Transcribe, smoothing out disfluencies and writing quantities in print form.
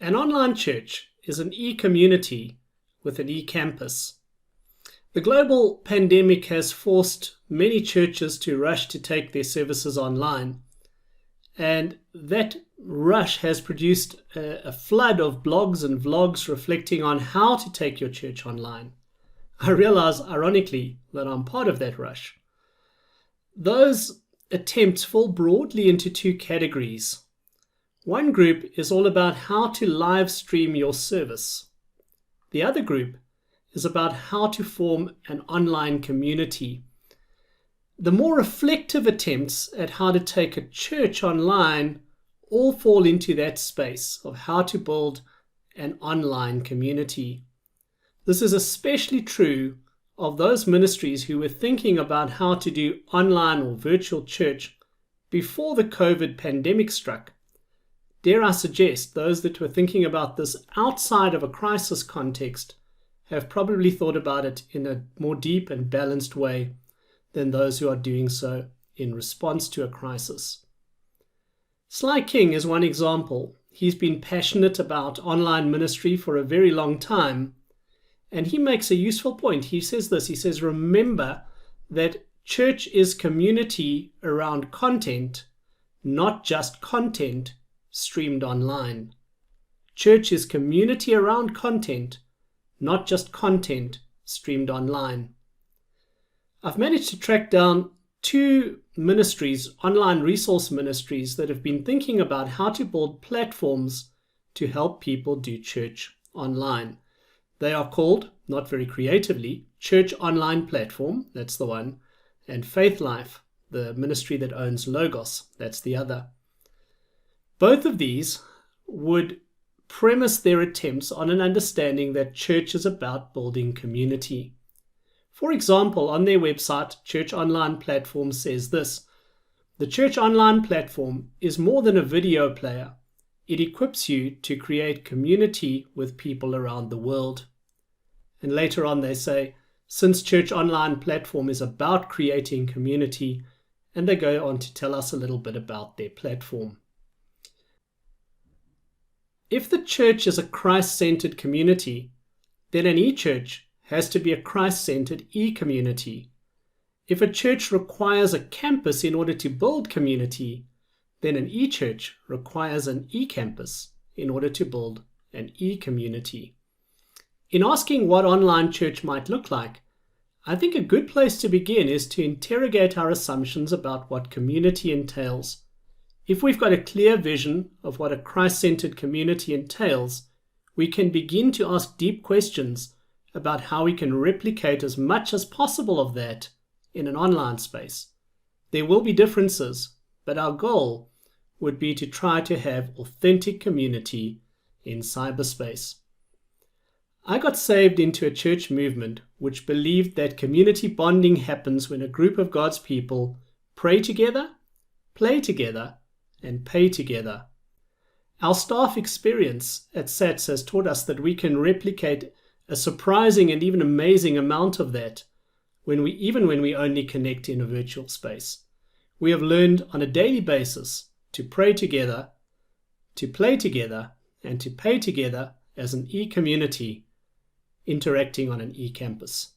An online church is an e-community with an e-campus. The global pandemic has forced many churches to rush to take their services online, and that rush has produced a flood of blogs and vlogs reflecting on how to take your church online. I realize, ironically, that I'm part of that rush. Those attempts fall broadly into two categories. One group is all about how to live stream your service. The other group is about how to form an online community. The more reflective attempts at how to take a church online all fall into that space of how to build an online community. This is especially true of those ministries who were thinking about how to do online or virtual church before the COVID pandemic struck. Dare I suggest those that were thinking about this outside of a crisis context have probably thought about it in a more deep and balanced way than those who are doing so in response to a crisis. Sly King is one example. He's been passionate about online ministry for a very long time, and he makes a useful point. He says this, he says, remember that church is community around content, not just content streamed online. Church is community around content, not just content streamed online. I've managed to track down two ministries, online resource ministries, that have been thinking about how to build platforms to help people do church online. They are called, not very creatively, Church Online Platform, that's the one, and Faith Life, the ministry that owns Logos, that's the other. Both of these would premise their attempts on an understanding that church is about building community. For example, on their website, Church Online Platform says this: the Church Online Platform is more than a video player. It equips you to create community with people around the world. And later on they say, since Church Online Platform is about creating community, and they go on to tell us a little bit about their platform. If the church is a Christ-centered community, then an e-church has to be a Christ-centered e-community. If a church requires a campus in order to build community, then an e-church requires an e-campus in order to build an e-community. In asking what online church might look like, I think a good place to begin is to interrogate our assumptions about what community entails. If we've got a clear vision of what a Christ-centered community entails, we can begin to ask deep questions about how we can replicate as much as possible of that in an online space. There will be differences, but our goal would be to try to have authentic community in cyberspace. I got saved into a church movement which believed that community bonding happens when a group of God's people pray together, play together, and pay together. Our staff experience at SATS has taught us that we can replicate a surprising and even amazing amount of that when we only connect in a virtual space. We have learned on a daily basis to pray together, to play together, and to pay together as an e-community interacting on an e-campus.